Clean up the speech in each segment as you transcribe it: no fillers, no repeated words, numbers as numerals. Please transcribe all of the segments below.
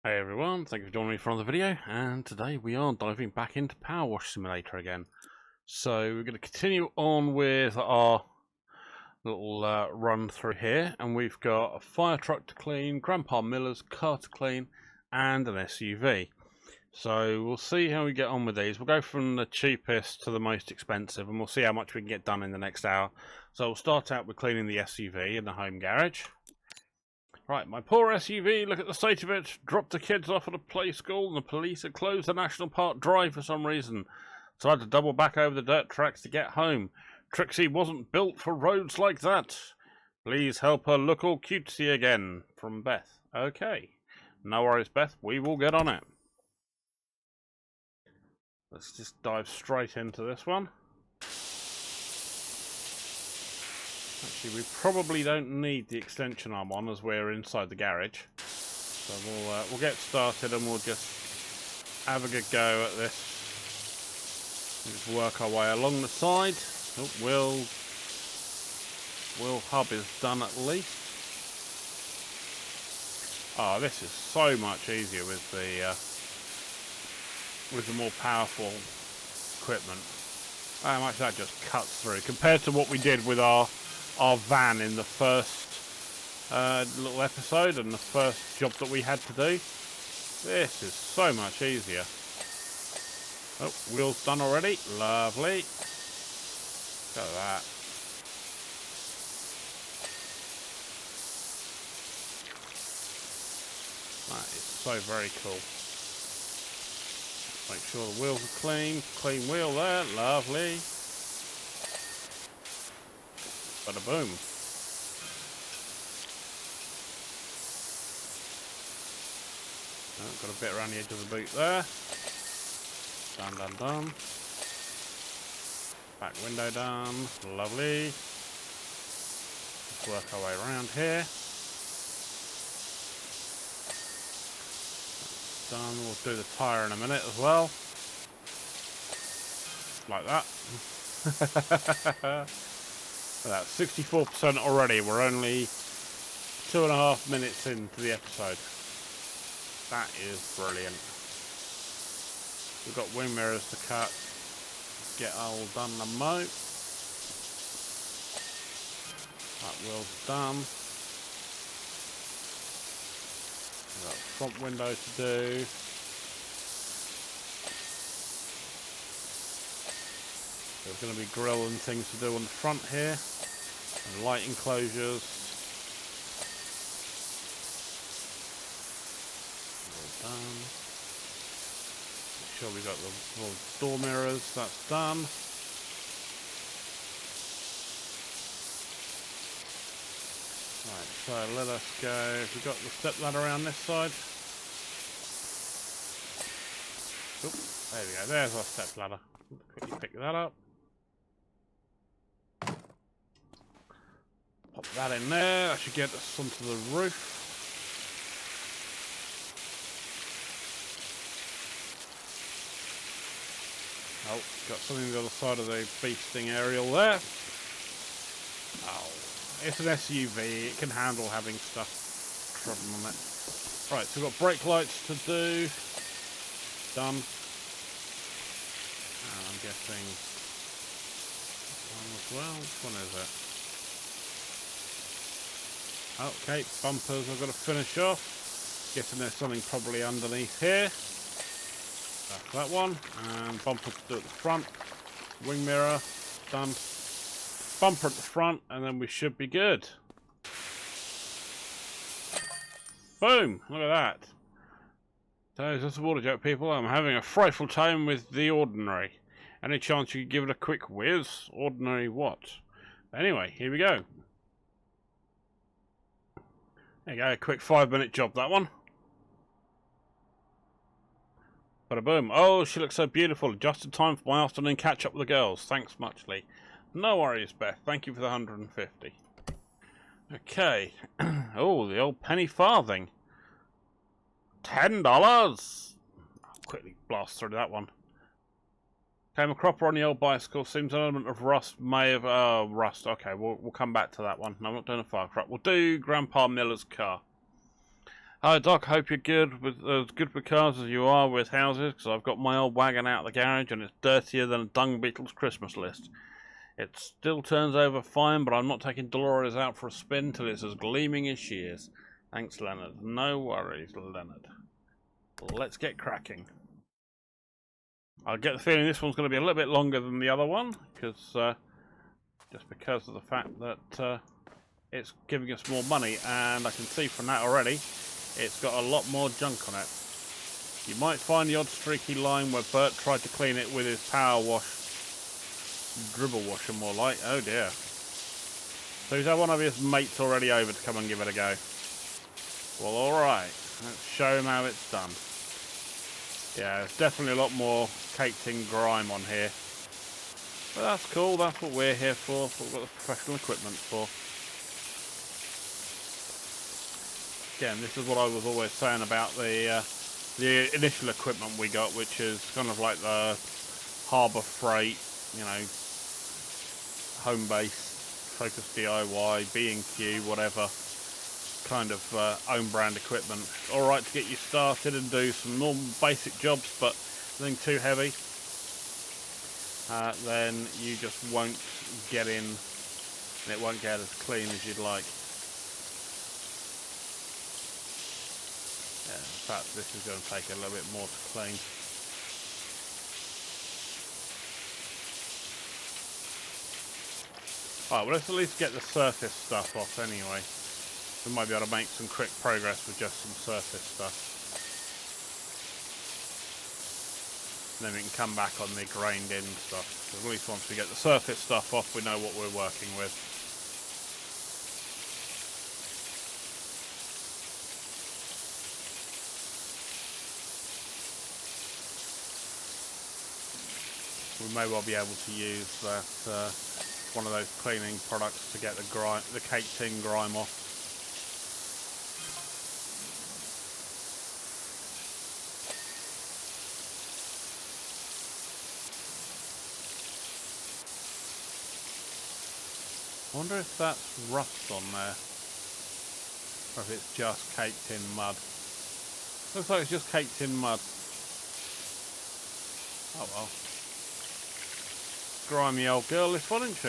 Hey everyone, thank you for joining me for another video, and today we are diving back into PowerWash Simulator again. So we're going to continue on with our little run through here, and we've got a fire truck to clean, Grandpa Miller's car to clean, and an SUV. So we'll see how we get on with these. We'll go from the cheapest to the most expensive, and we'll see how much we can get done in the next hour. So we'll start out with cleaning the SUV in the home garage. Right, my poor SUV, look at the state of it. Dropped the kids off at a play school and the police had closed the National Park Drive for some reason. So I had to double back over the dirt tracks to get home. Trixie wasn't built for roads like that. Please help her look all cutesy again. From Beth. Okay. No worries, Beth. We will get on it. Let's just dive straight into this one. Actually, we probably don't need the extension arm on as we're inside the garage. So we'll get started and we'll just have a good go at this. Just work our way along the side. Oh, wheel hub is done at least. Oh, this is so much easier with the more powerful equipment. How much that just cuts through compared to what we did with our van in the first little episode and the first job that we had to do. This is so much easier. Oh, wheels done already. Lovely. Look at that. That is so very cool. Make sure the wheels are clean. Clean wheel there. Lovely. Bada boom. Oh, got a bit around the edge of the boot there. Done, done, done. Back window done. Lovely. Let's work our way around here. That's done. We'll do the tyre in a minute as well. Like that. That's 64% already. We're only 2.5 minutes into the episode. That is brilliant. We've got wing mirrors to cut. Get all done the mow. That wheel's done. We've got front window to do. There's going to be grill and things to do on the front here. And light enclosures. All done. Make sure we got the door mirrors. That's done. Right, so let us go. We've got the step ladder around this side. Oop, there we go. There's our step ladder. Quickly pick that up. Pop that in there, that should get us onto the roof. Oh, got something on the other side of the beasting aerial there. Oh, it's an SUV, it can handle having stuff trodden on it. Right, so we've got brake lights to do. Done. And I'm guessing one as well. Which one is it? Okay, bumpers I've got to finish off. Guessing there's something probably underneath here. That's that one. And bumper to do at the front. Wing mirror, done. Bumper at the front, and then we should be good. Boom! Look at that. So, just a water joke, people. I'm having a frightful time with the ordinary. Any chance you could give it a quick whiz? Ordinary what? Anyway, here we go. There you go, a quick 5-minute job, that one. Bada boom. Oh, she looks so beautiful. Just in time for my afternoon catch up with the girls. Thanks muchly. No worries, Beth. Thank you for the 150. Okay. Oh, the old penny farthing. $10. I'll quickly blast through that one. Came a cropper on the old bicycle. Seems an element of rust may have... rust. Okay, we'll come back to that one. No, I'm not doing a fire truck. We'll do Grandpa Miller's car. Hi Doc, hope you're good with as good with cars as you are with houses, because I've got my old wagon out of the garage and it's dirtier than a dung beetle's Christmas list. It still turns over fine, but I'm not taking Dolores out for a spin till it's as gleaming as she is. Thanks, Leonard. No worries, Leonard. Let's get cracking. I get the feeling this one's going to be a little bit longer than the other one, just because of the fact that it's giving us more money, and I can see from that already it's got a lot more junk on it. You might find the odd streaky line where Bert tried to clean it with his PowerWash dribble washer, more like. Oh dear. So he's had one of his mates already over to come and give it a go. Well, alright. Let's show him how it's done. Yeah, there's definitely a lot more caked in grime on here. But that's cool, that's what we're here for. That's what we've got the professional equipment for. Again, this is what I was always saying about the initial equipment we got, which is kind of like the Harbour Freight, you know, home base, Focus DIY, B&Q, whatever kind of own brand equipment. Alright to get you started and do some normal basic jobs, but nothing too heavy. Then you just won't get in, and it won't get as clean as you'd like. Yeah, in fact, this is going to take a little bit more to clean. Alright, well, let's at least get the surface stuff off anyway. We might be able to make some quick progress with just some surface stuff. And then we can come back on the grained in stuff. So at least once we get the surface stuff off, we know what we're working with. We may well be able to use that one of those cleaning products to get the caked in grime off. I wonder if that's rust on there, or if it's just caked in mud. Looks like it's just caked in mud. Oh well. Grimy old girl, this one, isn't she?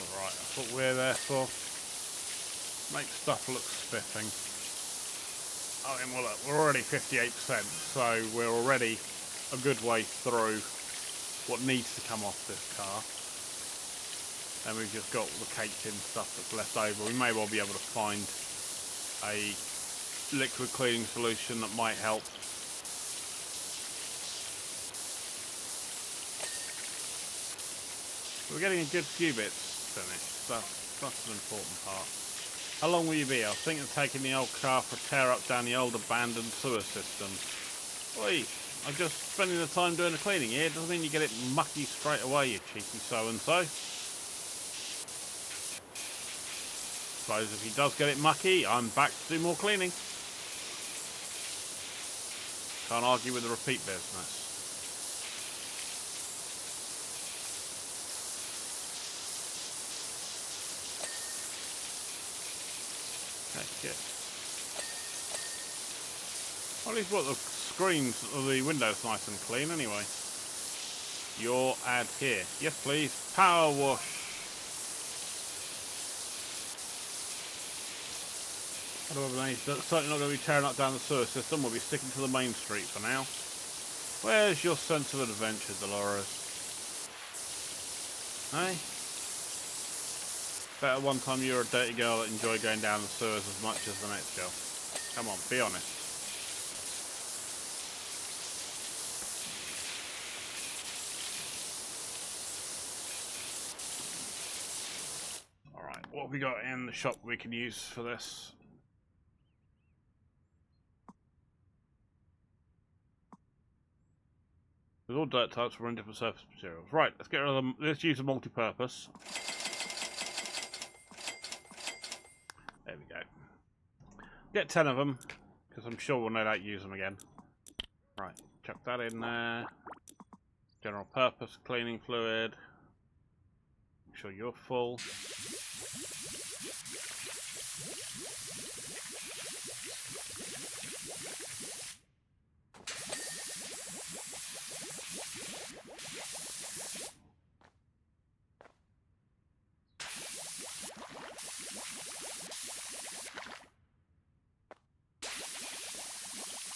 Alright, that's what we're there for. Make stuff look spiffing. I mean, well, look, we're already 58%, so we're already a good way through what needs to come off this car. And we've just got the caked in stuff that's left over. We may well be able to find a liquid cleaning solution that might help. We're getting a good few bits finished. That's an important part. How long will you be? I was thinking of taking the old car for a tear up down the old abandoned sewer system. Oi, I'm just spending the time doing the cleaning here. It doesn't mean you get it mucky straight away, you cheeky so-and-so. Suppose if he does get it mucky, I'm back to do more cleaning. Can't argue with the repeat business. Okay, good. Well, at least what the screens of the windows nice and clean anyway. Your ad here. Yes please. PowerWash. Certainly not going to be tearing up down the sewer system. We'll be sticking to the main street for now. Where's your sense of adventure, Dolores? Hey? Bet one time you were a dirty girl that enjoyed going down the sewers as much as the next girl. Come on, be honest. Alright, what have we got in the shop we can use for this? With all dirt types, we're in different surface materials. Right, let's get rid of them. Let's use a multi-purpose. There we go. Get 10 of them, because I'm sure we'll no doubt use them again. Right, chuck that in there. General purpose cleaning fluid. Make sure you're full.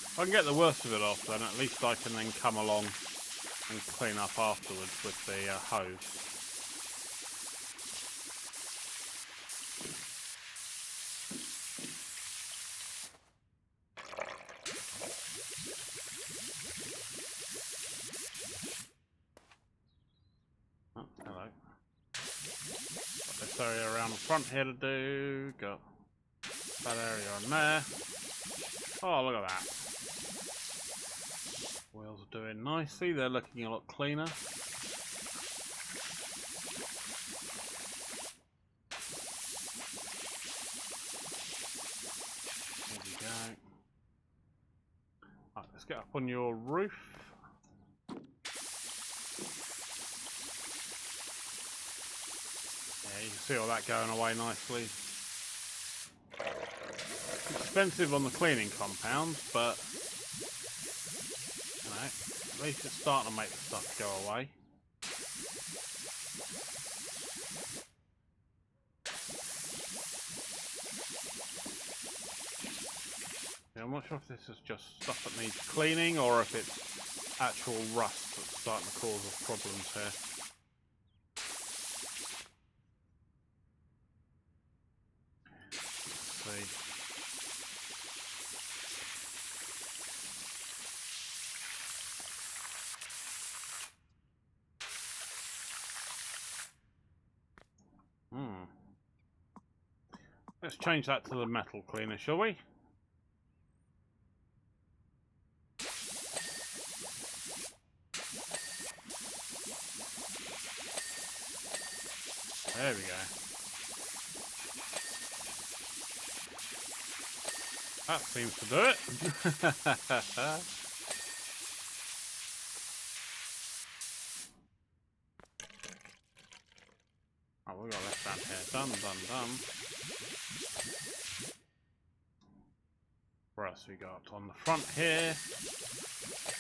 If I can get the worst of it off, then at least I can then come along and clean up afterwards with the hose. Oh, hello. Got this area around the front here to do. Got that area on there. Oh, look at that. Wheels are doing nicely. They're looking a lot cleaner. There we go. Right, let's get up on your roof. Yeah, you can see all that going away nicely. It's expensive on the cleaning compounds, but you know, at least it's starting to make the stuff go away. Yeah, I'm not sure if this is just stuff that needs cleaning or if it's actual rust that's starting to cause us problems here. Let's see. Let's change that to the metal cleaner, shall we? There we go. That seems to do it. Oh, we got left down here. Done. What else we got on the front here?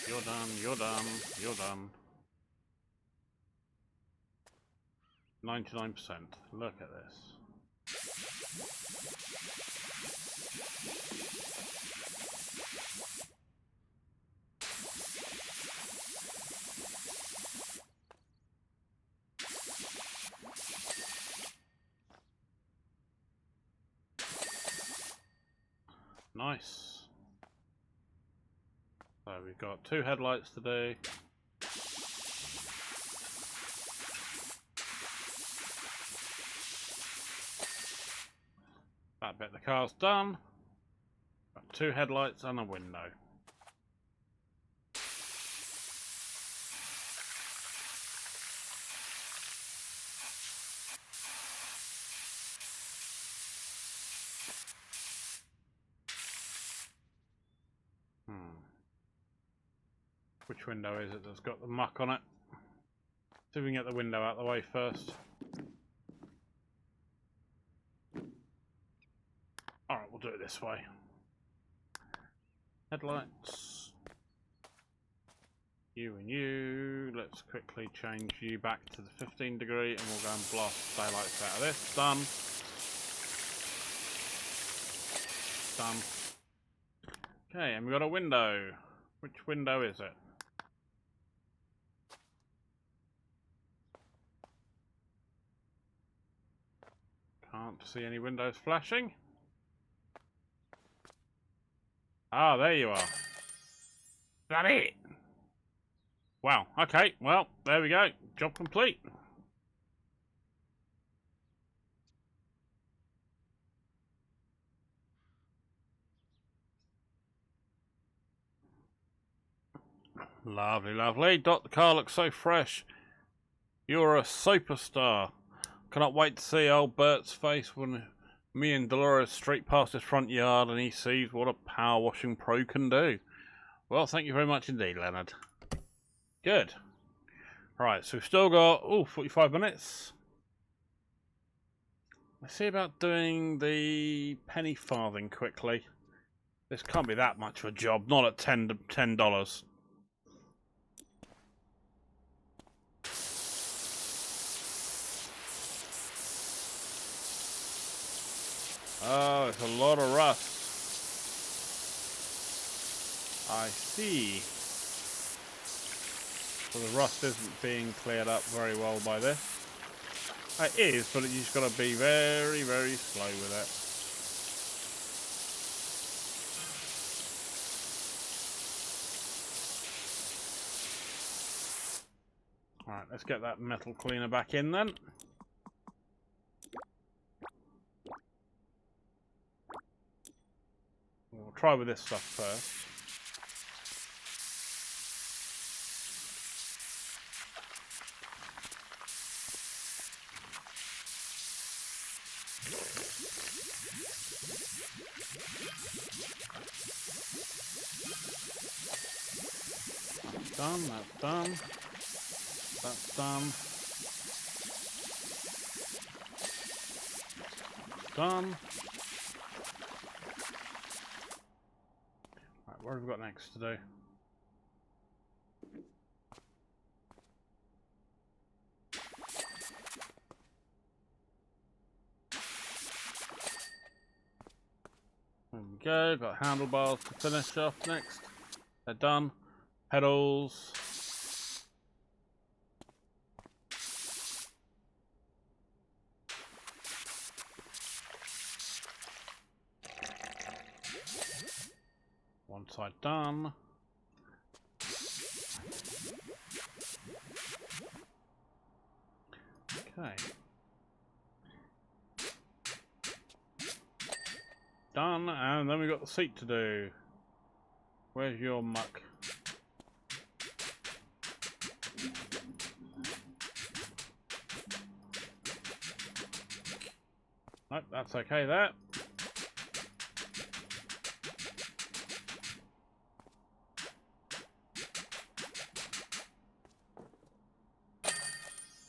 You're done. 99%. Look at this. Nice. So we've got 2 headlights to do. That bit of the car's done. Got 2 headlights and a window. Which window is it that's got the muck on it? See if we can get the window out of the way first. Alright, we'll do it this way. Headlights. You and you. Let's quickly change you back to the 15 degree and we'll go and blast the daylights out of this. Done. Okay, and we've got a window. Which window is it? Can't see any windows flashing. Ah, there you are. Is that it? Wow, okay, well, there we go. Job complete. Lovely. Dot, the car looks so fresh. You're a superstar. Cannot wait to see old Bert's face when me and Dolores streak past his front yard and he sees what a power washing pro can do. Well, thank you very much indeed, Leonard. Good. Right, so we've still got 45 minutes. Let's see about doing the penny farthing quickly. This can't be that much of a job, not at $10. Oh, it's a lot of rust. I see. So the rust isn't being cleared up very well by this. It is, but you just got to be very, very slow with it. Alright, let's get that metal cleaner back in then. We'll try with this stuff first. That's done, that's done. That's done. Done. Right, what have we got next to do? There we go, got handlebars to finish off next. They're done. Pedals. One side done. Okay. Done, and then we've got the seat to do. Where's your muck? Nope, that's okay there.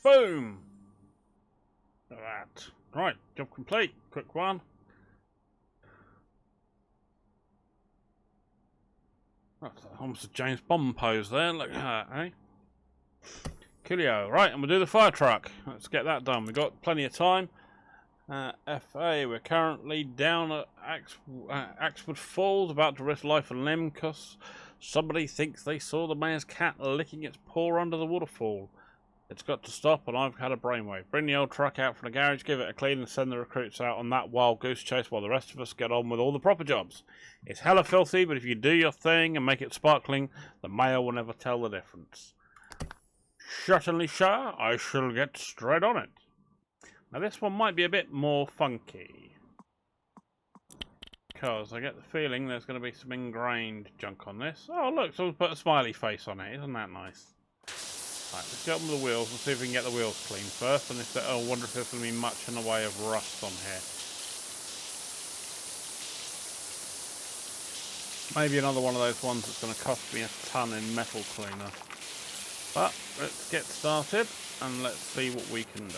Boom! Look at that. Right, job complete. Quick one. That's almost a James Bond pose there. Look at that, eh? Coolio. Right, and we'll do the fire truck. Let's get that done. We've got plenty of time. FA, we're currently down at Axford Falls, about to risk life and limb because somebody thinks they saw the mayor's cat licking its paw under the waterfall. It's got to stop, and I've had a brainwave. Bring the old truck out from the garage, give it a clean, and send the recruits out on that wild goose chase while the rest of us get on with all the proper jobs. It's hella filthy, but if you do your thing and make it sparkling, the mayor will never tell the difference. Certainly, sir, I shall get straight on it. Now, this one might be a bit more funky, because I get the feeling there's going to be some ingrained junk on this. Oh, look, someone's put a smiley face on it. Isn't that nice? Right, let's get on with the wheels and see if we can get the wheels clean first. And if I wonder if there's going to be much in the way of rust on here. Maybe another one of those ones that's going to cost me a ton in metal cleaner. But let's get started and let's see what we can do.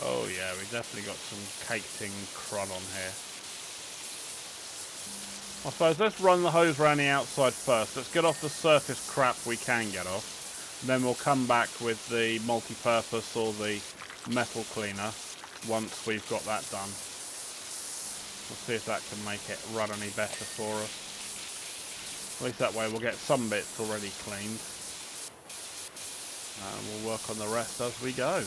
Oh yeah, we definitely got some caked in crud on here. I suppose let's run the hose around the outside first. Let's get off the surface crap we can get off. Then we'll come back with the multi-purpose or the metal cleaner once we've got that done. We'll see if that can make it run any better for us. At least that way we'll get some bits already cleaned. And we'll work on the rest as we go.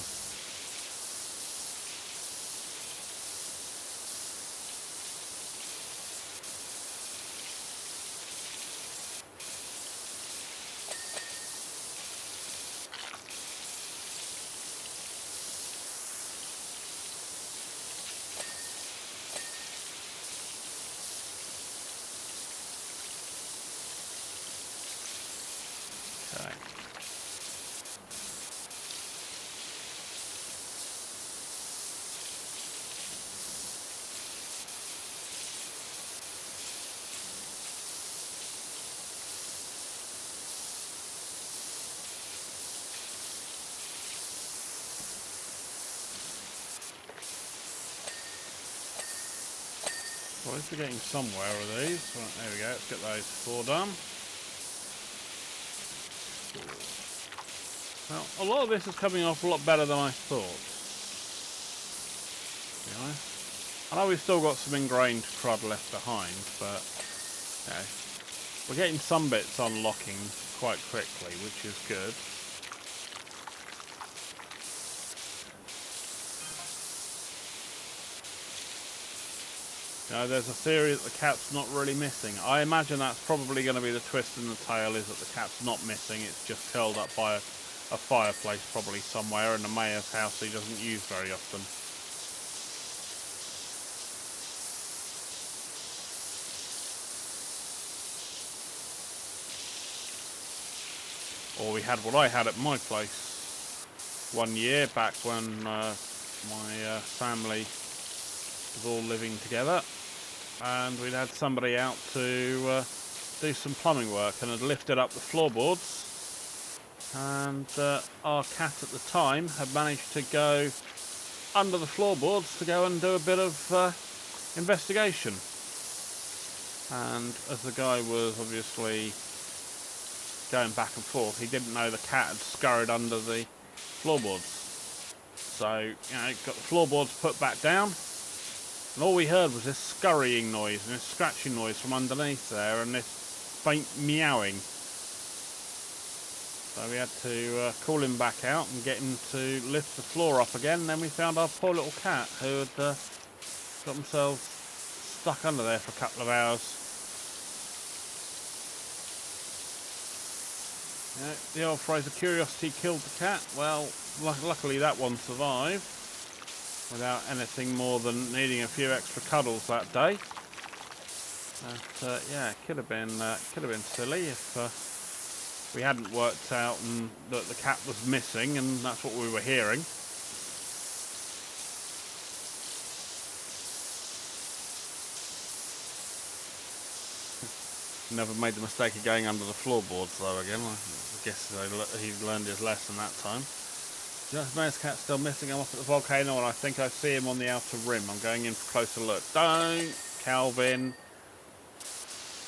Okay. Well, at least we're getting somewhere with these. Right, there we go. Let's get those 4 done. Well, a lot of this is coming off a lot better than I thought, to be honest. I know we've still got some ingrained crud left behind, but you know, we're getting some bits unlocking quite quickly, which is good. You know, there's a theory that the cat's not really missing. I imagine that's probably going to be the twist in the tail, is that the cat's not missing, it's just curled up by a fireplace probably somewhere in the mayor's house he doesn't use very often. Or we had what I had at my place one year back when my family was all living together, and we'd had somebody out to do some plumbing work and had lifted up the floorboards, and our cat at the time had managed to go under the floorboards to go and do a bit of investigation. And as the guy was obviously going back and forth, he didn't know the cat had scurried under the floorboards. So, you know, got the floorboards put back down, and all we heard was this scurrying noise and this scratching noise from underneath there and this faint meowing. So we had to call him back out and get him to lift the floor up again, and then we found our poor little cat who had got themselves stuck under there for a couple of hours. Yeah, the old phrase, "a curiosity killed the cat." Well, luckily that one survived without anything more than needing a few extra cuddles that day. But yeah, it could have been silly if we hadn't worked out and that the cat was missing, and that's what we were hearing. Never made the mistake of going under the floorboards though again. I guess he learned his lesson that time. Just Mayor's cat's still missing. I'm up at the volcano and I think I see him on the outer rim. I'm going in for a closer look. Don't, Calvin.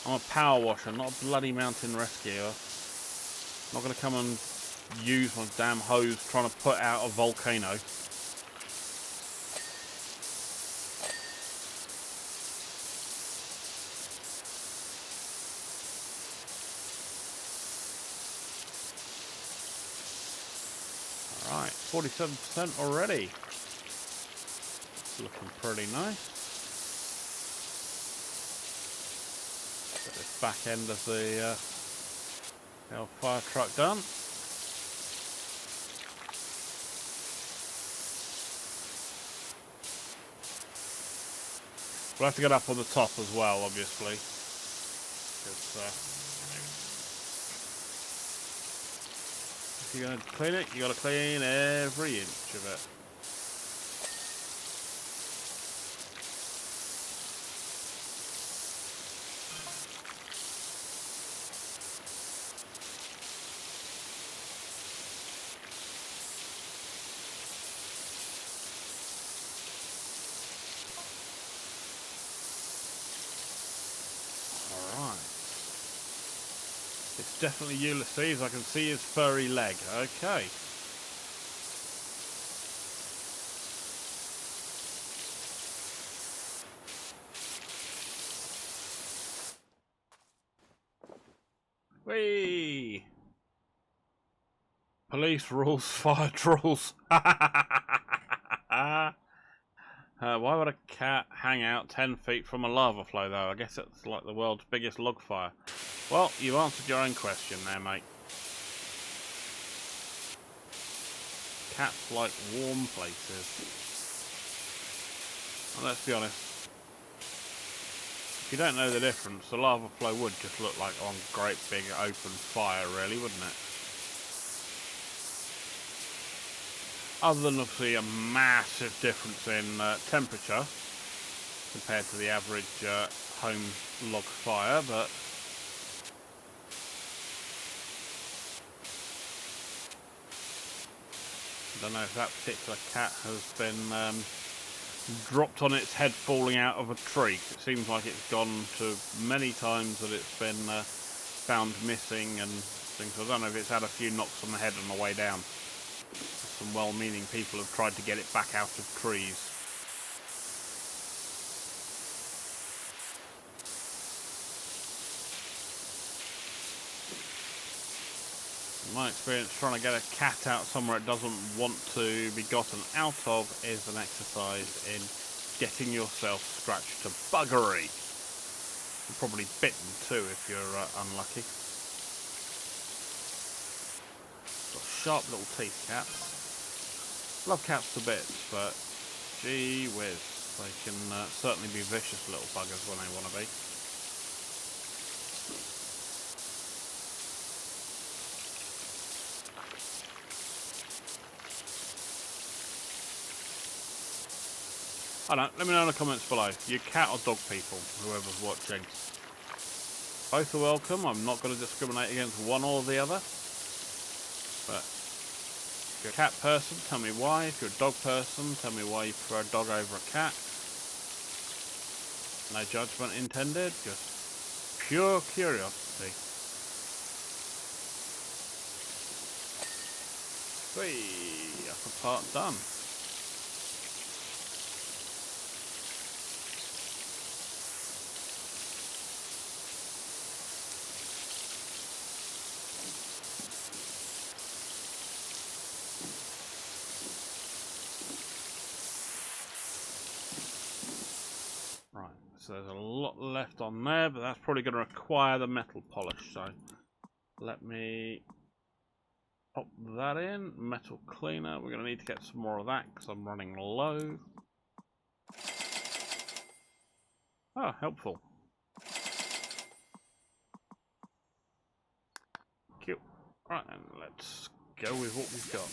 I'm a power washer, not a bloody mountain rescuer. I'm not going to come and use my damn hose trying to put out a volcano. Alright, 47% already. It's looking pretty nice. Get this back end of the old fire truck done. We'll have to get up on the top as well, obviously. If you're going to clean it, you got to clean every inch of it. It's definitely Ulysses. I can see his furry leg. Okay. Whee! Police rules, fire trolls. Why would a cat hang out 10 feet from a lava flow, though? I guess it's like the world's biggest log fire. Well, you've answered your own question there, mate. Cats like warm places. And let's be honest, if you don't know the difference, the lava flow would just look like one great big open fire, really, wouldn't it? other than obviously a massive difference in temperature compared to the average home log fire, but I don't know if that particular cat has been dropped on its head falling out of a tree. It seems like it's gone to many times that it's been found missing and things. I don't know if it's had a few knocks on the head on the way down. Some well-meaning people have tried to get it back out of trees. In my experience, trying to get a cat out somewhere it doesn't want to be gotten out of is an exercise in getting yourself scratched to buggery. You're probably bitten too if you're unlucky. Got sharp little teeth, cats. Love cats to bits, but gee whiz, they can certainly be vicious little buggers when they want to be. I don't know, let me know in the comments below. You cat or dog people, whoever's watching. Both are welcome. I'm not going to discriminate against one or the other. But if you're a cat person, tell me why. If you're a dog person, tell me why you prefer a dog over a cat. No judgment intended, just pure curiosity. Whee! Upper part done. So there's a lot left on there, but that's probably going to require the metal polish. So let me pop that in. Metal cleaner. We're going to need to get some more of that because I'm running low. Oh, helpful. Cute. Right, then let's go with what we've got.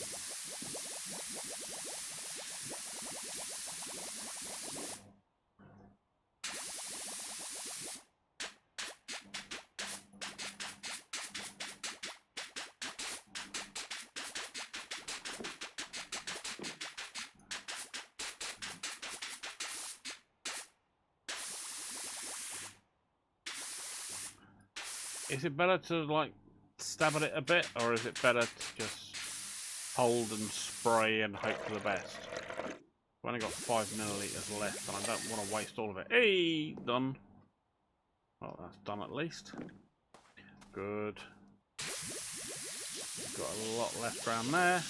Is it better to like stab at it a bit, or is it better to just hold and spray and hope for the best? I've only got 5 milliliters left and I don't want to waste all of it. Hey, done. Well, that's done at least. Good. Got a lot left around there.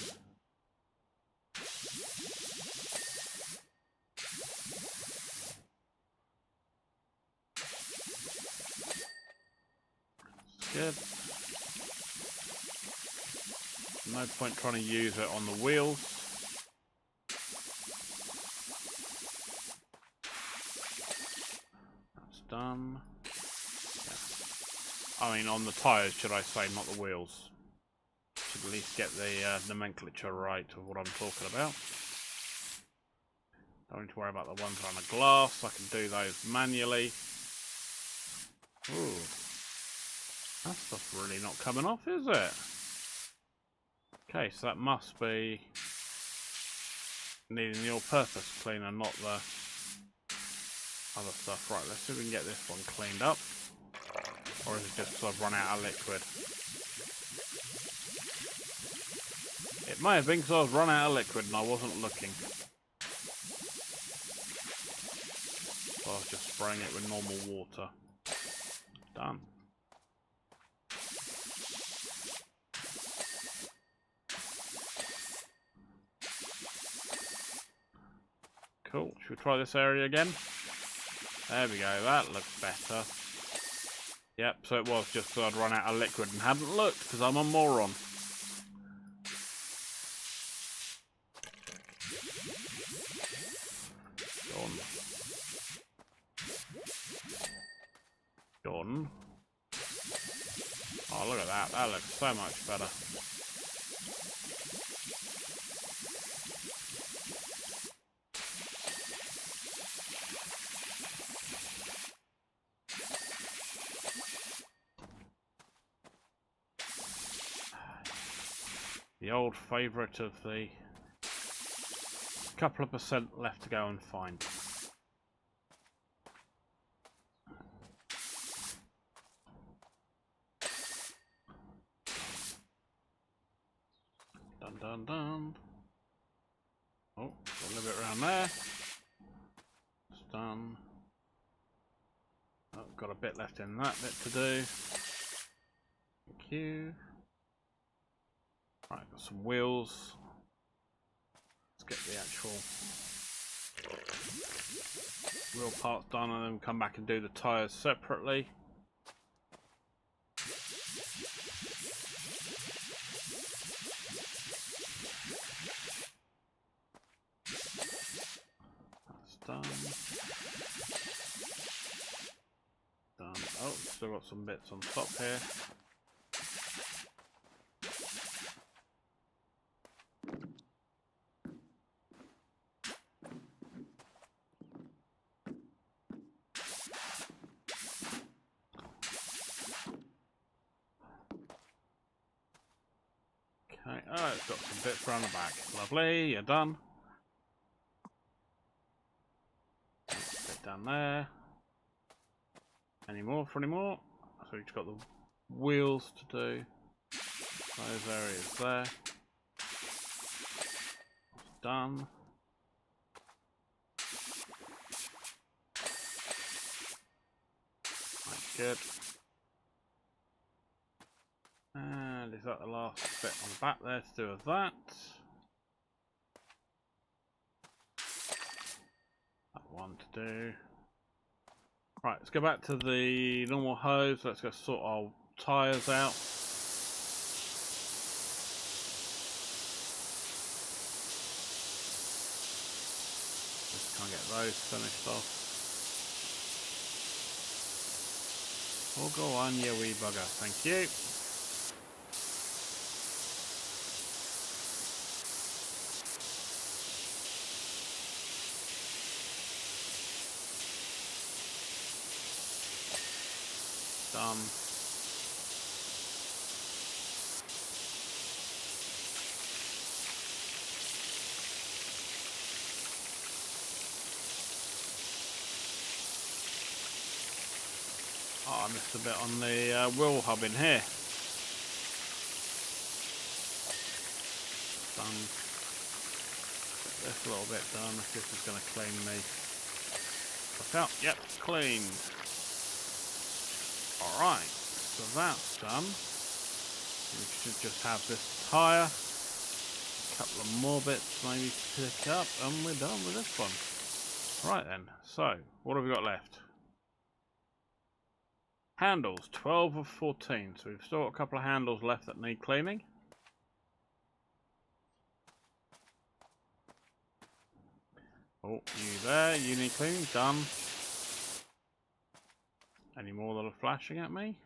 Good. No point trying to use it on the wheels. That's done. Yeah. I mean on the tyres, should I say, not the wheels. Should at least get the nomenclature right of what I'm talking about. Don't need to worry about the ones on the glass. I can do those manually. Ooh. That stuff's really not coming off, is it? Okay, so that must be needing the all-purpose cleaner, not the other stuff. Right, let's see if we can get this one cleaned up. Or is it just because I've run out of liquid? It may have been because I was run out of liquid and I wasn't looking. So I was just spraying it with normal water. Done. Cool. Should we try this area again? There we go. That looks better. Yep, so it was just that I'd run out of liquid and hadn't looked because I'm a moron. Gone. Gone. Oh, look at that. That looks so much better. The old favourite of the couple of percent left to go and find. Dun dun dun. Oh, a little bit around there. It's done. Oh, got a bit left in that bit to do. Thank you. Right, got some wheels. Let's get the actual wheel parts done and then we'll come back and do the tyres separately. That's done. Done. Oh, still got some bits on top here. Okay, oh, it's got some bits around the back. Lovely, you're done. Bit down there. Any more for any more? So we've got the wheels to do. Those areas there. Done. That's good. And is that the last bit on the back there to do with that? That one to do. Right, let's go back to the normal hose. Let's go sort our tyres out. Just try and get those finished off. Oh, go on, you wee bugger. Thank you. Done. Oh, I missed a bit on the wheel hub in here. Done. Get this little bit done. This is going to clean me. Look out. Yep, cleaned. Alright, so that's done. We should just have this tyre. A couple of more bits maybe to pick up and we're done with this one. Right then, so what have we got left? Handles, 12 of 14. So we've still got a couple of handles left that need cleaning. Oh, you there, you need cleaning, done. Any more that are flashing at me?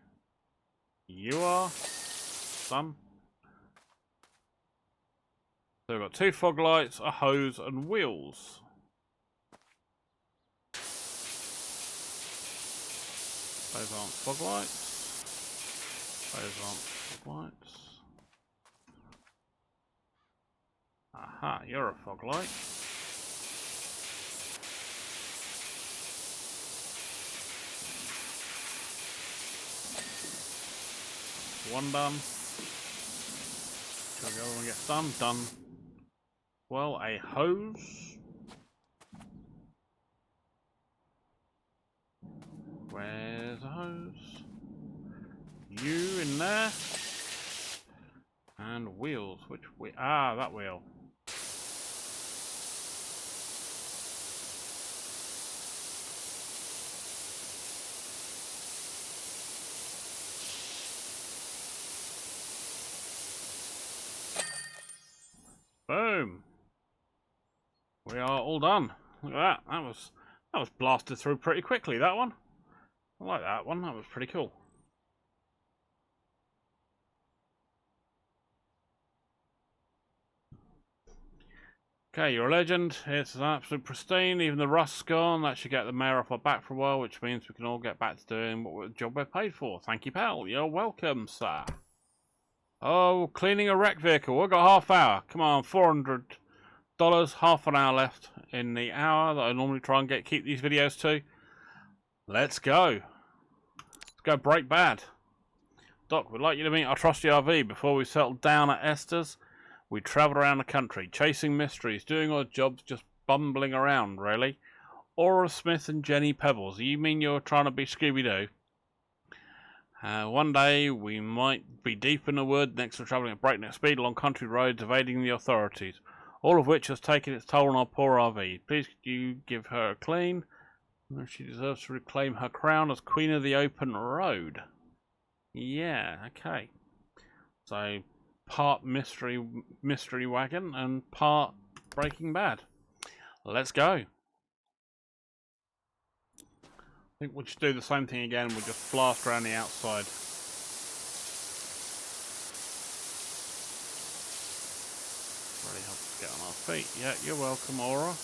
You are. Done. So we've got 2 fog lights, a hose, and wheels. Those aren't fog lights. Those aren't fog lights. Aha, you're a fog light. One done. Till the other one gets done. Done. Well, a hose. Where's a hose? You in there. And wheels. Which wheel? Ah, that wheel. Boom. We are all done. Look at that. That was blasted through pretty quickly, that one. I like that one. That was pretty cool. Okay, you're a legend. It's an absolute pristine. Even the rust's gone. That should get the mayor off our back for a while, which means we can all get back to doing what the job we're paid for. Thank you, pal. You're welcome, sir. Oh, cleaning a wrecked vehicle. We've got half hour. Come on, $400. Half an hour left in the hour that I normally try and keep these videos to. Let's go. Let's go break bad. Doc, we'd like you to meet our trusty RV. Before we settled down at Esther's, we travelled around the country, chasing mysteries, doing odd jobs, just bumbling around, really. Aura Smith and Jenny Pebbles. You mean you're trying to be Scooby-Doo? One day we might be deep in the wood, next to travelling at breakneck speed along country roads, evading the authorities. All of which has taken its toll on our poor RV. Please could you give her a clean? She deserves to reclaim her crown as Queen of the Open Road. Yeah, okay. So, part mystery wagon and part Breaking Bad. Let's go. I think we'll just do the same thing again. We'll just blast around the outside. Really help us get on our feet. Yeah, you're welcome, Aura.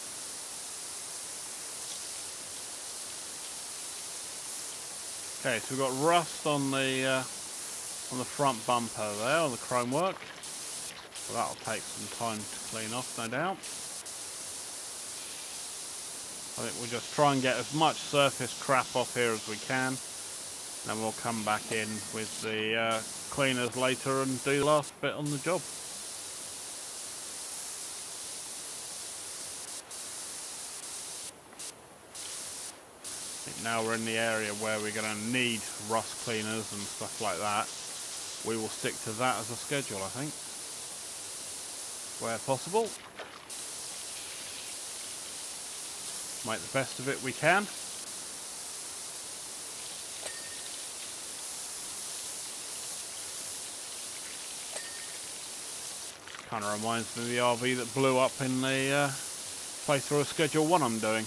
Okay, so we've got rust on the front bumper there, on the chrome work. So that'll take some time to clean off, no doubt. I think we'll just try and get as much surface crap off here as we can. Then we'll come back in with the cleaners later and do the last bit on the job. Now we're in the area where we're going to need rust cleaners and stuff like that. We will stick to that as a schedule, I think, where possible. Make the best of it we can. Kind of reminds me of the RV that blew up in the playthrough of Schedule 1 I'm doing.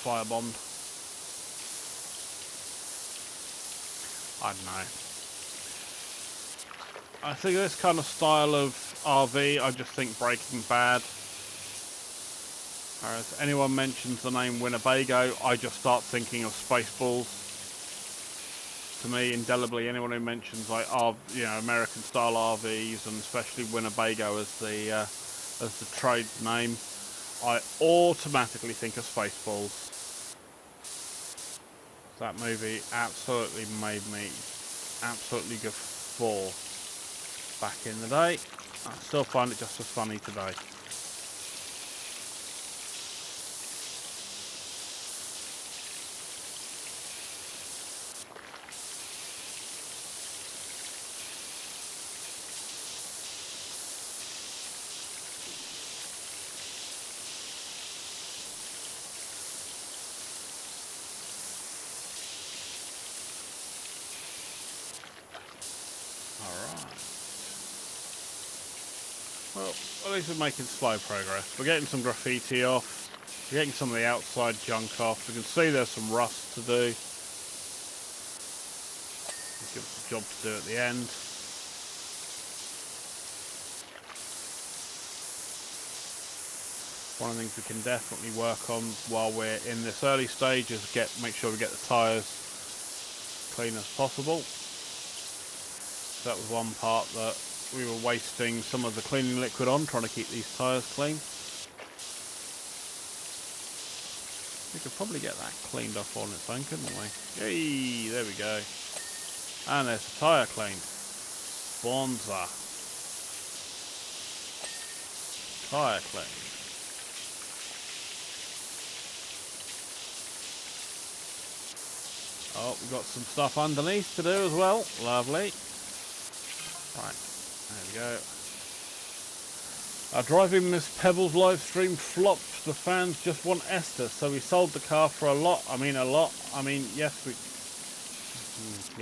Firebombed. I don't know. I think this kind of style of RV, I just think Breaking Bad. If anyone mentions the name Winnebago, I just start thinking of Spaceballs. To me, indelibly, anyone who mentions like American style RVs and especially Winnebago as the trade name, I automatically think of Spaceballs. That movie absolutely made me absolutely guffaw back in the day. I still find it just as funny today. Well, at least we're making slow progress. We're getting some graffiti off. We're getting some of the outside junk off. We can see there's some rust to do. Give us a job to do at the end. One of the things we can definitely work on while we're in this early stage is make sure we get the tyres clean as possible. So that was one part that we were wasting some of the cleaning liquid on, trying to keep these tyres clean. We could probably get that cleaned off on its own, couldn't we? Yay, there we go. And there's the tyre cleaned. Bonza. Tyre cleaned. Oh, we've got some stuff underneath to do as well. Lovely. Right. There we go. Our driving Miss Pebbles live stream flopped. The fans just want Esther, so we sold the car for a lot. I mean, yes, we...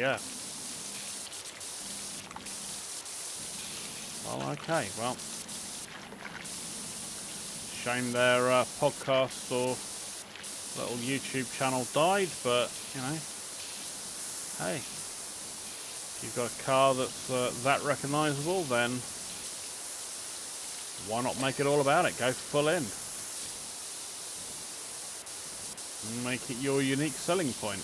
yeah. Well, okay, well. Shame their podcast or little YouTube channel died, but, you know, hey. If you've got a car that's that recognisable, then why not make it all about it? Go full in. And make it your unique selling point.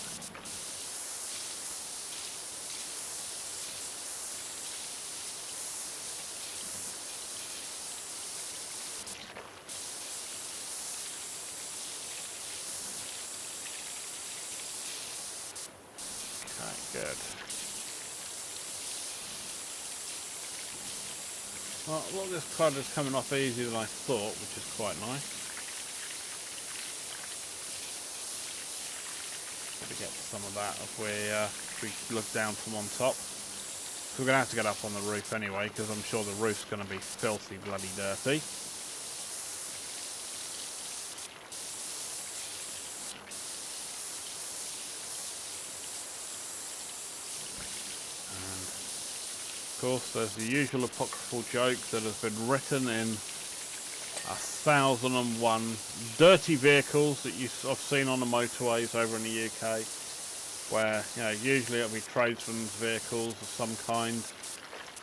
Okay, good. Well, a lot of this cloud is coming off easier than I thought, which is quite nice. Got to get some of that if we look down from on top. So we're going to have to get up on the roof anyway, because I'm sure the roof's going to be filthy bloody dirty. Of course, there's the usual apocryphal joke that has been written in 1001 dirty vehicles that I've seen on the motorways over in the UK, where, you know, usually it'll be tradesmen's vehicles of some kind,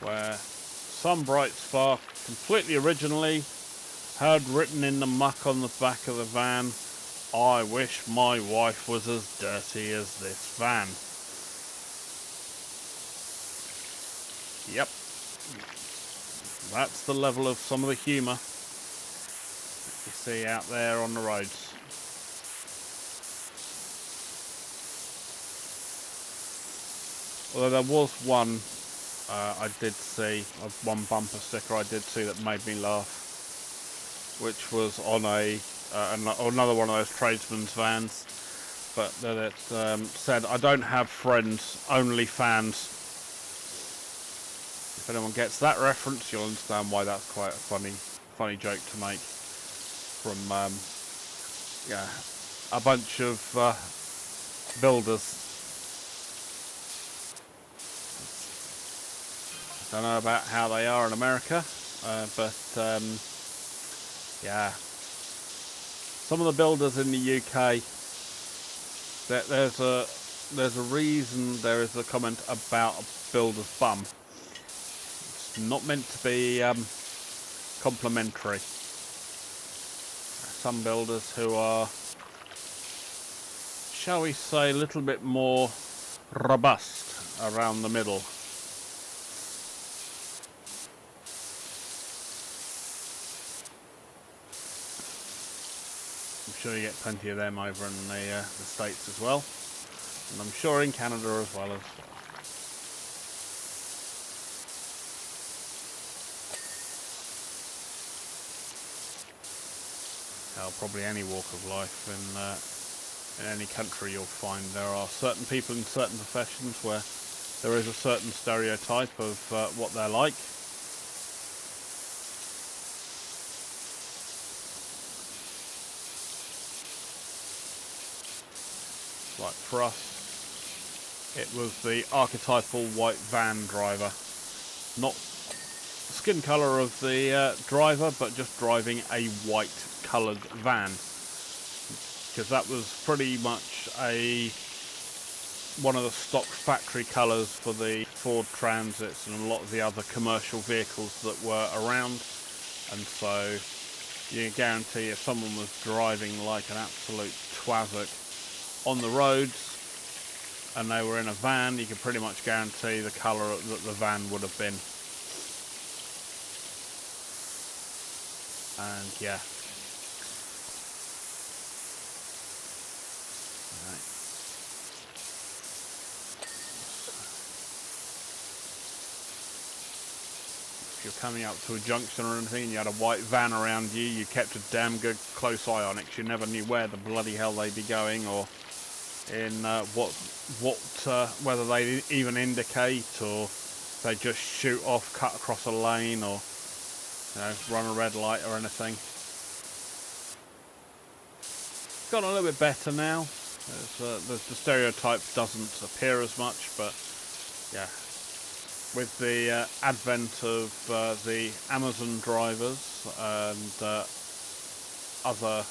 where some bright spark completely originally had written in the muck on the back of the van, "I wish my wife was as dirty as this van." Yep, that's the level of some of the humour you see out there on the roads. Although there was one I did see, one bumper sticker I did see that made me laugh, which was on another one of those tradesmen's vans, but that it said, "I don't have friends, only fans." If anyone gets that reference, you'll understand why that's quite a funny joke to make from yeah, a bunch of builders. Don't know about how they are in America, but yeah, some of the builders in the UK, there's a reason there is a comment about a builder's bum. It's not meant to be complimentary. Some builders who are, shall we say, a little bit more robust around the middle. I'm sure you get plenty of them over in the States as well, and I'm sure in Canada as well. Probably any walk of life in any country, you'll find there are certain people in certain professions where there is a certain stereotype of what they're like. Like for us, it was the archetypal white van driver. Not the skin colour of the driver, but just driving a white coloured van, because that was pretty much one of the stock factory colours for the Ford Transits and a lot of the other commercial vehicles that were around. And so you guarantee if someone was driving like an absolute twazzock on the roads and they were in a van, you could pretty much guarantee the colour that the van would have been. And yeah, if you're coming up to a junction or anything and you had a white van around you, you kept a damn good close eye on it, because you never knew where the bloody hell they'd be going, or in whether they even indicate, or they just shoot off, cut across a lane, or, you know, run a red light or anything. It's gotten a little bit better now. The stereotype doesn't appear as much, but yeah, with the advent of the Amazon drivers and other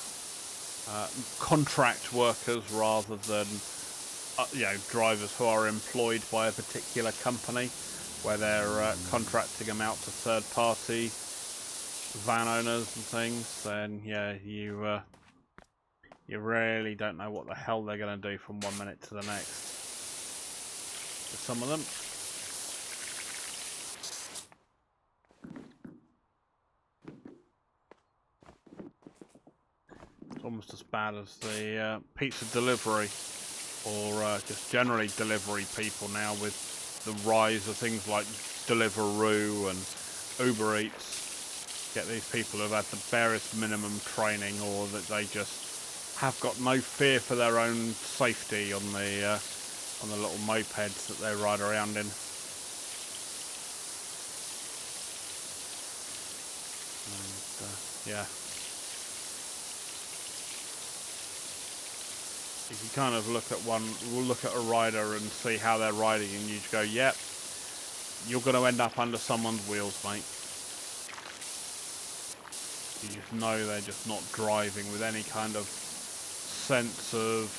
contract workers rather than you know, drivers who are employed by a particular company, where they're contracting them out to third-party van owners and things, then yeah, you really don't know what the hell they're going to do from one minute to the next with some of them. It's almost as bad as the pizza delivery or just generally delivery people now with the rise of things like Deliveroo and Uber Eats. Get these people who've had the barest minimum training, or that they just have got no fear for their own safety on the little mopeds that they ride around in. And, yeah. You can kind of look at a rider and see how they're riding, and you just go, yep, you're going to end up under someone's wheels, mate. You just know they're just not driving with any kind of sense of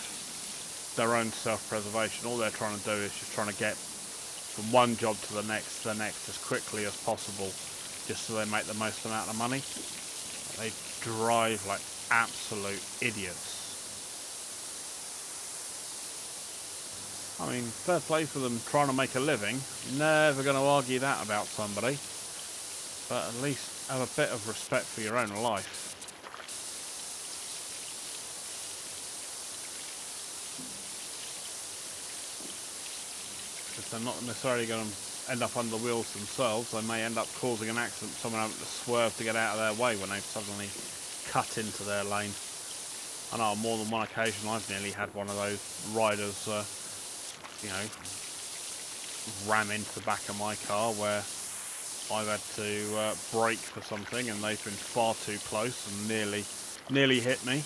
their own self-preservation. All they're trying to do is just trying to get from one job to the next as quickly as possible, just so they make the most amount of money. They drive like absolute idiots. I mean, fair play for them trying to make a living. Never going to argue that about somebody. But at least have a bit of respect for your own life. Because they're not necessarily going to end up under the wheels themselves. They may end up causing an accident, someone having to swerve to get out of their way when they've suddenly cut into their lane. I know on more than one occasion I've nearly had one of those riders you know, ram into the back of my car where I've had to brake for something, and they've been far too close and nearly hit me.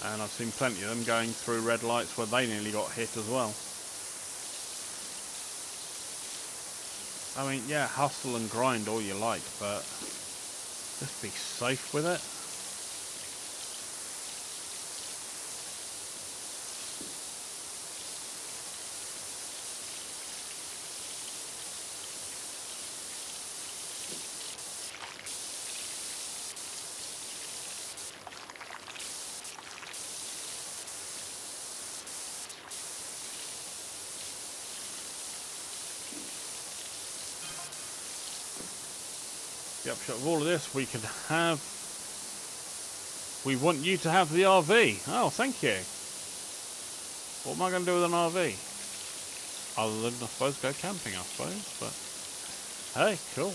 And I've seen plenty of them going through red lights where they nearly got hit as well. I mean, yeah, hustle and grind all you like, but just be safe with it. The upshot of all of this, we want you to have the RV. Oh, thank you. What am I going to do with an RV? Other than, I suppose, go camping, I suppose. But, hey, cool.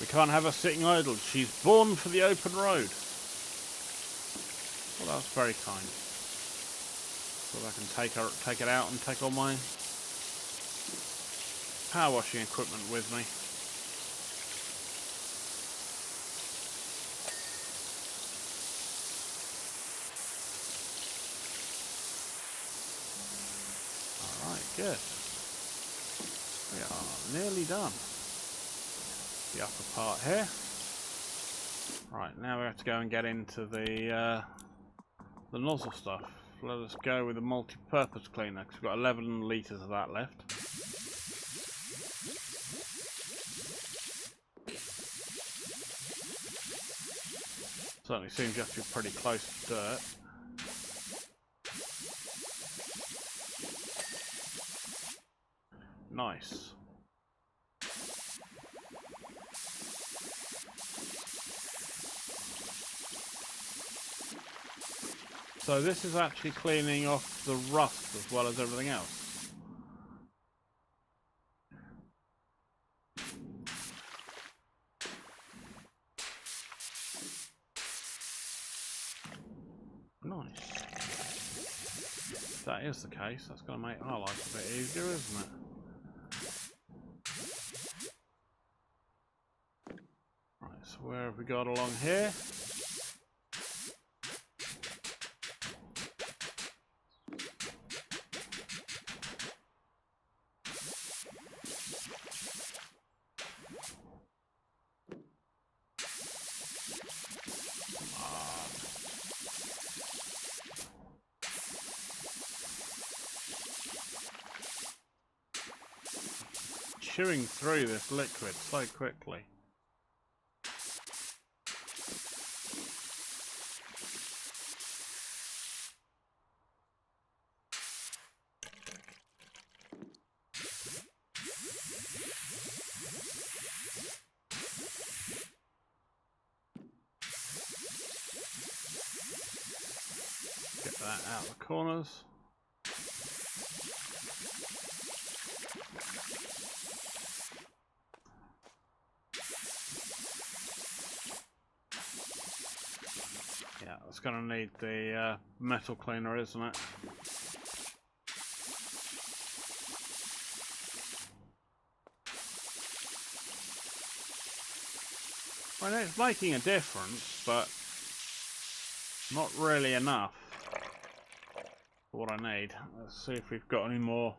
We can't have her sitting idle. She's born for the open road. Well, that's very kind. So I can take it out and take all my power washing equipment with me. Good. We are nearly done. The upper part here. Right, now we have to go and get into the nozzle stuff. Let us go with the multi-purpose cleaner, because we've got 11 litres of that left. Certainly seems you have to be pretty close to dirt. Nice. So this is actually cleaning off the rust as well as everything else. Nice. If that is the case, that's going to make our life a bit easier, isn't it? So where have we got along here? Chewing through this liquid so quickly. that out the corners. Yeah, it's going to need the metal cleaner, isn't it? Well, it's making a difference, but not really enough for what I need. Let's see if we've got any more.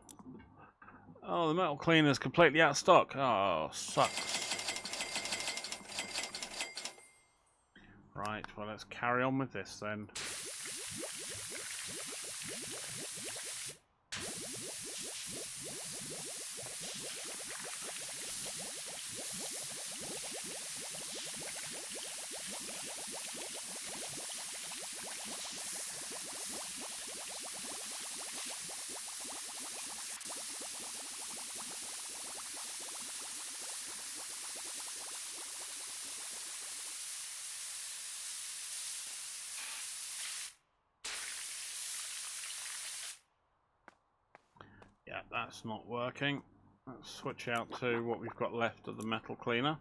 Oh, the metal cleaner's completely out of stock. Oh, sucks. Right, well, let's carry on with this then. Yeah, that's not working. Let's switch out to what we've got left of the metal cleaner.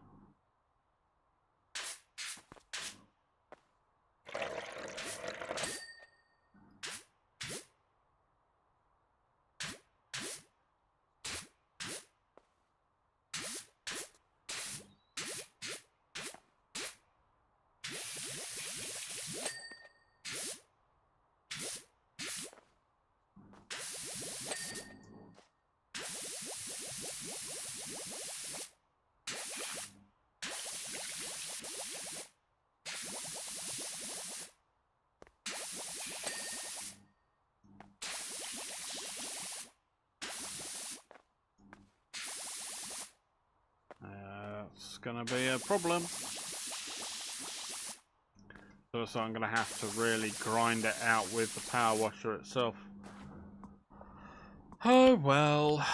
It's going to be a problem. So I'm going to have to really grind it out with the power washer itself. Oh well.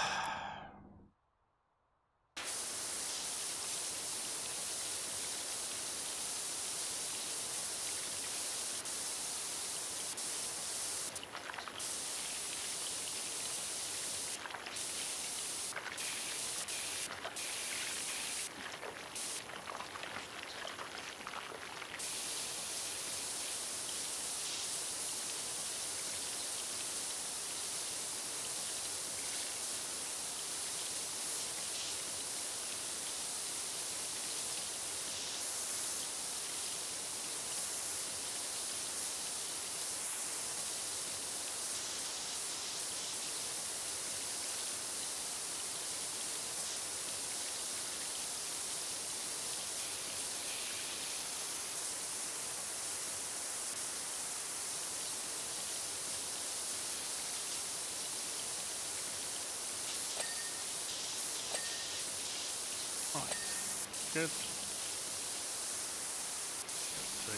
Right, good. Let's see.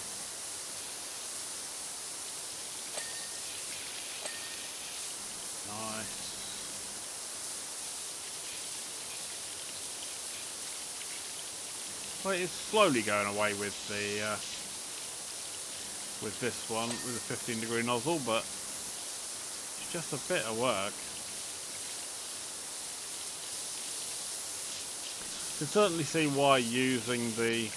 Nice. Well, it's slowly going away with the with this one with a 15-degree nozzle, but it's just a bit of work. You can certainly see why using the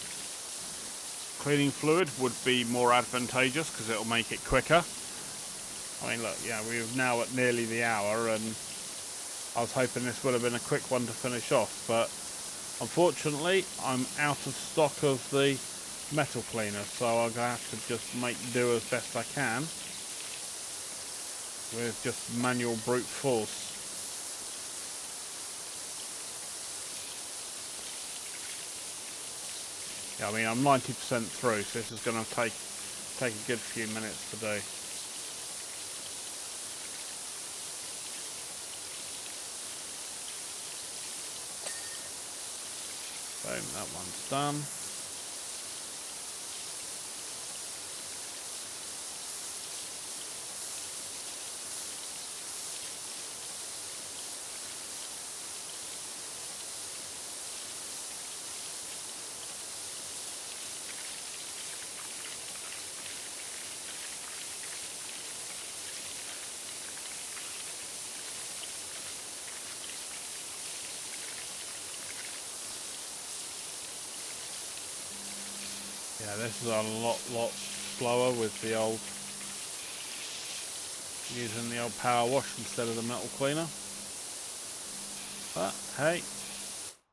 cleaning fluid would be more advantageous, because it'll make it quicker. I mean, look, yeah, we're now at nearly the hour, and I was hoping this would have been a quick one to finish off, but unfortunately I'm out of stock of the metal cleaner, so I'm going to have to just make do as best I can with just manual brute force. Yeah, I mean, I'm 90% through, so this is going to take a good few minutes to do. Boom, that one's done. Yeah, this is a lot slower with the old, using the old power wash instead of the metal cleaner. But hey,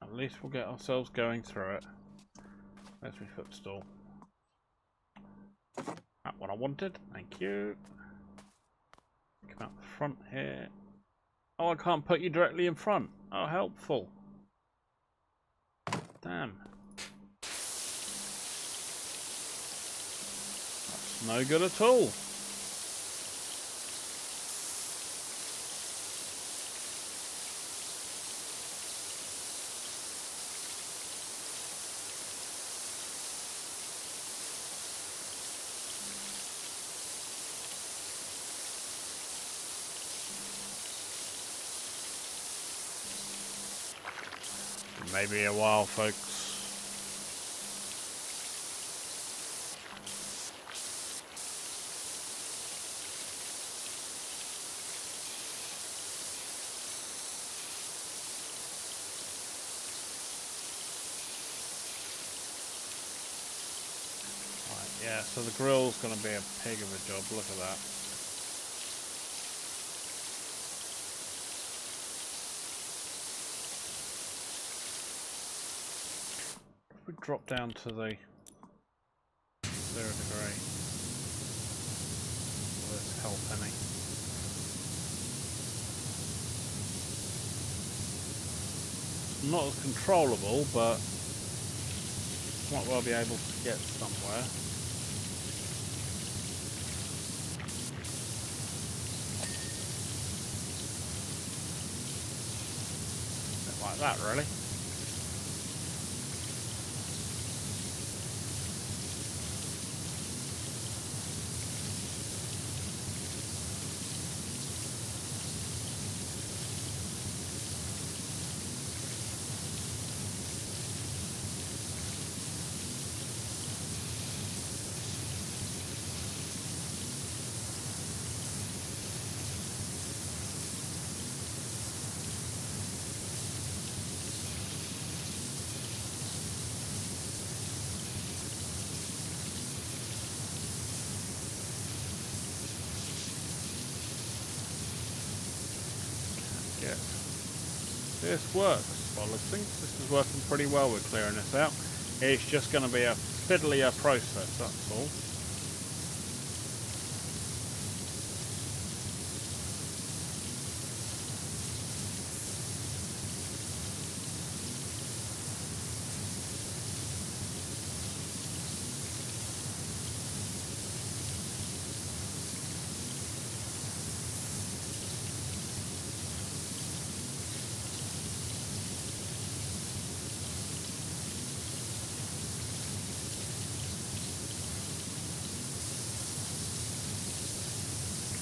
at least we'll get ourselves going through it. There's my footstool. That's what I wanted. Thank you. Come out the front here. Oh, I can't put you directly in front. Oh, helpful. Damn. That's no good at all. Maybe a while, folks. Right, yeah, so the grill's going to be a pig of a job. Look at that. We drop down to the 0 degree. Will this help any? Not as controllable, but might well be able to get somewhere. A bit like that, really. This works. Well, I think this is working pretty well with clearing this out. It's just going to be a fiddlier process, that's all.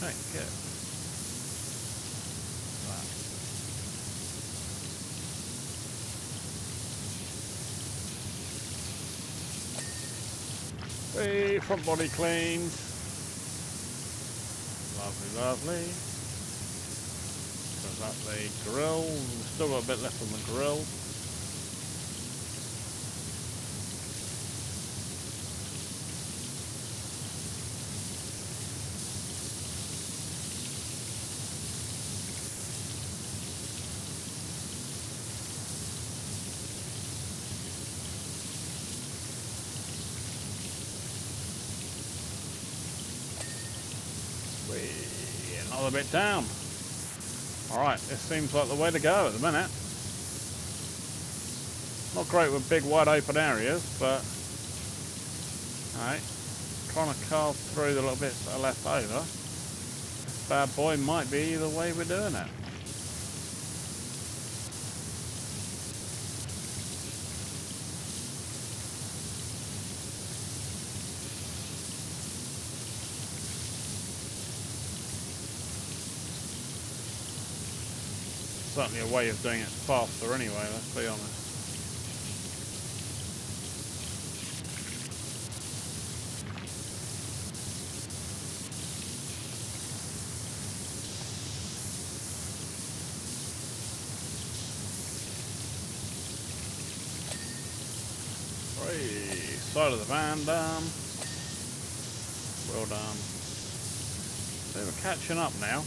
Okay, good. Wow. Hey, front body cleaned. Lovely, lovely. So that's the grill. We've still got a bit left on the grill. Another bit down. Alright, this seems like the way to go at the minute. Not great with big wide open areas, but alright, trying to carve through the little bits that are left over. This bad boy might be the way we're doing it. Certainly a way of doing it faster anyway, let's be honest. Hey, side of the van done. Well done. So we're catching up now.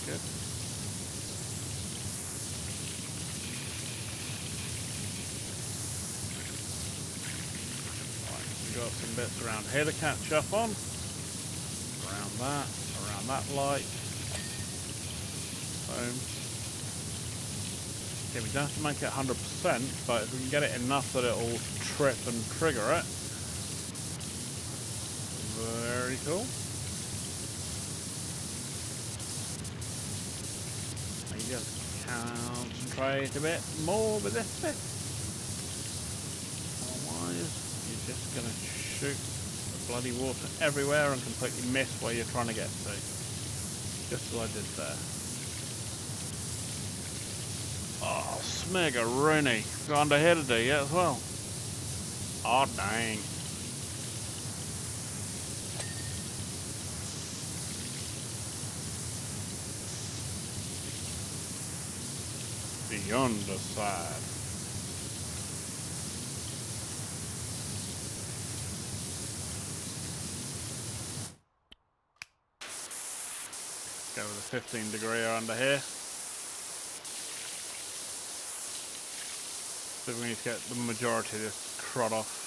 Good. Right, we've got some bits around here to catch up on. Around that light. Boom. Okay, we don't have to make it 100%, but if we can get it enough that it'll trip and trigger it. Very cool. You just concentrate a bit more with this bit. Otherwise, you're just going to shoot the bloody water everywhere and completely miss where you're trying to get to. Just as I did there. Oh, smiggeroony. Got under here to do yet as well. Oh, dang. The underside. Go with a 15-degree under here. So we need to get the majority of this crud off.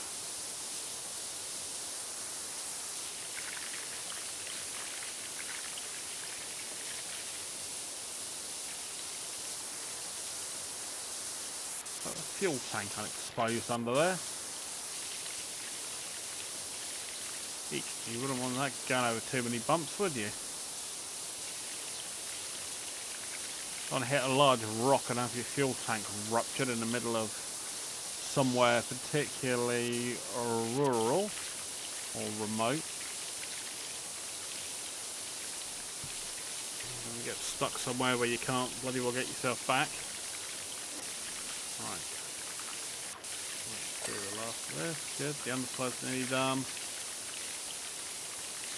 Got the fuel tank unexposed under there. Eek, you wouldn't want that going over too many bumps, would you? Don't hit a large rock and have your fuel tank ruptured in the middle of somewhere particularly rural or remote. And get stuck somewhere where you can't bloody well get yourself back. Right. Let's do the last of this. Good. The underside's nearly done.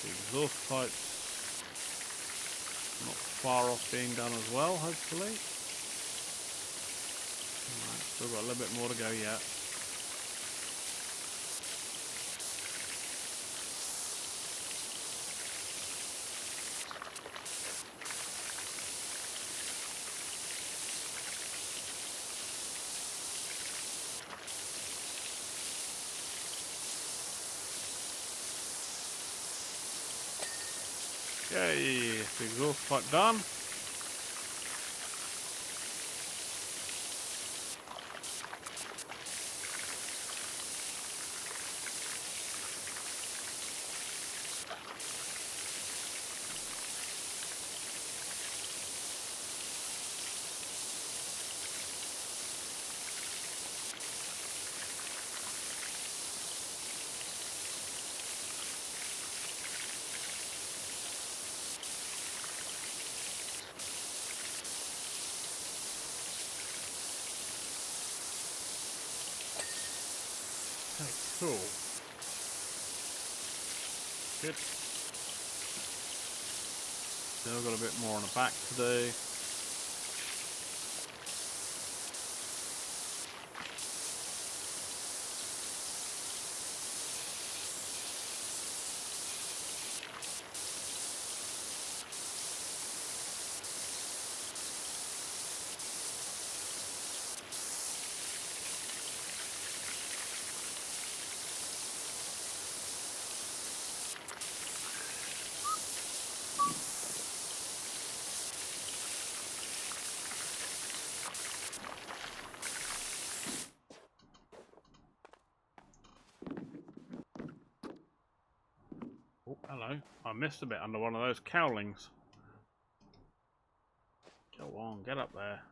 The exhaust pipe's not far off being done as well, hopefully. Alright, still got a little bit more to go yet. Okay, the exhaust pipe done. Okay, cool. Good. Still got a bit more on the back to do. Oh, hello. I missed a bit under one of those cowlings. Go on, get up there.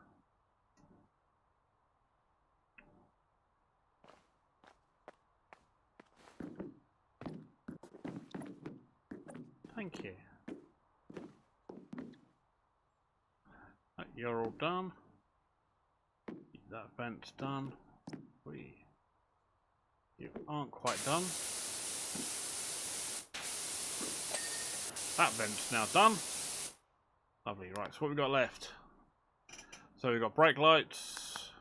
Thank you. Right, you're all done. That vent's done. You aren't quite done. That vent's now done. Lovely, right, so what we got left? So we've got brake lights,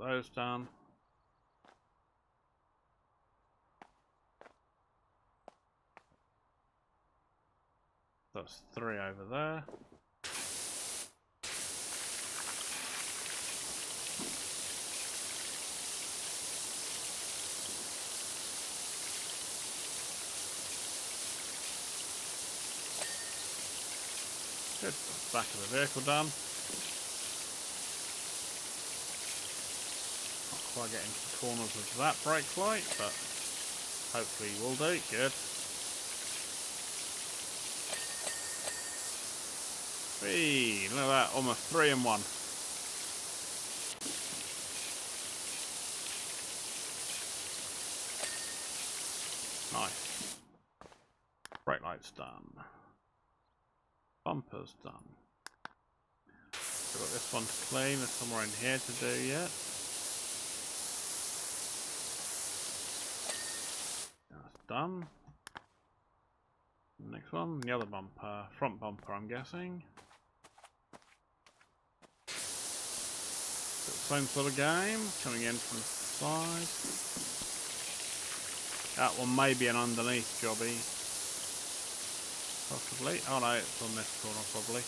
those done. That's 3 over there. Good. Back of the vehicle done. Not quite getting to the corners of that brake light, but hopefully we'll do. Good. Hey, look at that, almost 3 in 1. Nice. Brake lights done. Bumpers done. We've got this one to clean. There's somewhere in here to do yet. That's done. Next one, the other bumper, front bumper, I'm guessing. Same sort of game, coming in from the side. That one may be an underneath jobby. Possibly. Oh no, it's on this corner probably.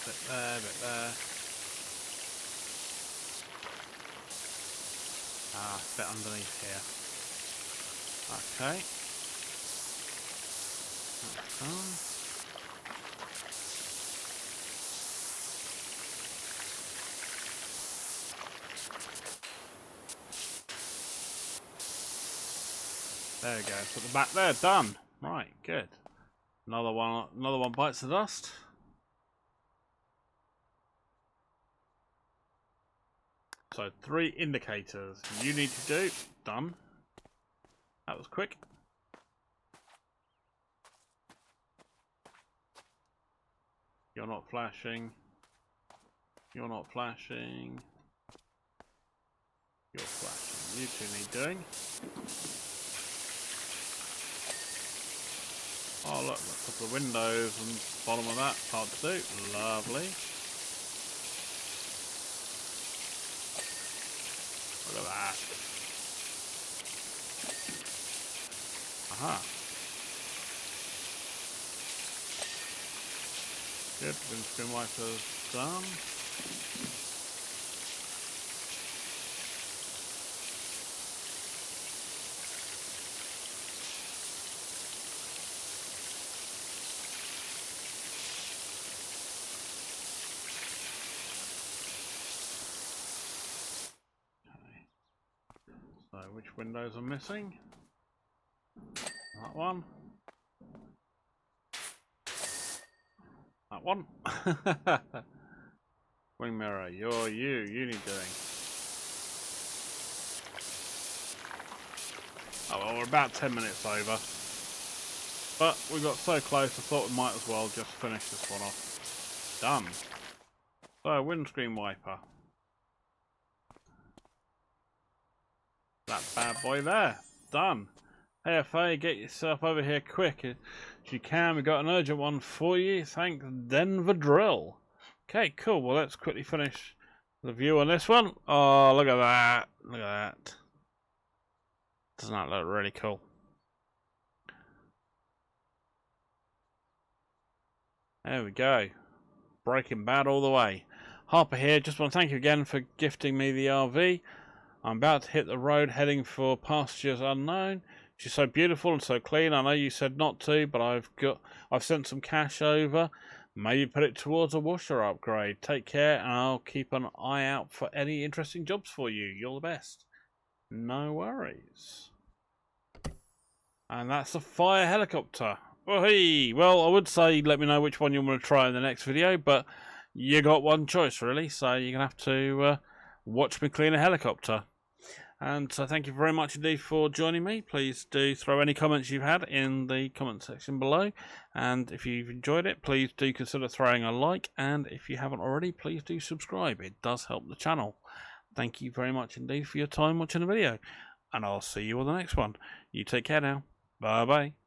Bit there, bit there. Ah, a bit underneath here. Okay. That's done. There we go. Put the back there. Done. Right. Good. Another one bites the dust. So 3 indicators you need to do. Done. That was quick. You're not flashing. You're not flashing. You're flashing. You two need doing. Oh look, a couple of windows and bottom of that part to do. Lovely. Look at that. Aha. Good, windscreen wipers done. So which windows are missing? That one. That one. Wing mirror, you need doing. Oh well, we're about 10 minutes over. But we got so close I thought we might as well just finish this one off. Done. So windscreen wiper. That bad boy there. Done. Hey FA, get yourself over here quick if you can. We've got an urgent one for you. Thanks, Denver Drill. Okay, cool. Well, let's quickly finish the view on this one. Oh, look at that. Look at that. Doesn't that look really cool? There we go. Breaking Bad all the way. Harper here. Just want to thank you again for gifting me the RV. I'm about to hit the road heading for pastures unknown. She's so beautiful and so clean. I know you said not to, but I've sent some cash over. Maybe put it towards a washer upgrade. Take care, and I'll keep an eye out for any interesting jobs for you. You're the best. No worries. And that's a fire helicopter. Oh, hey. Well, I would say let me know which one you want to try in the next video, but you got one choice really, so you're gonna have to watch me clean a helicopter. And so thank you very much indeed for joining me. Please do throw any comments you've had in the comment section below. And if you've enjoyed it, please do consider throwing a like. And if you haven't already, please do subscribe. It does help the channel. thank you very much indeed for your time watching the video, and I'll see you on the next one. You take care now. Bye bye.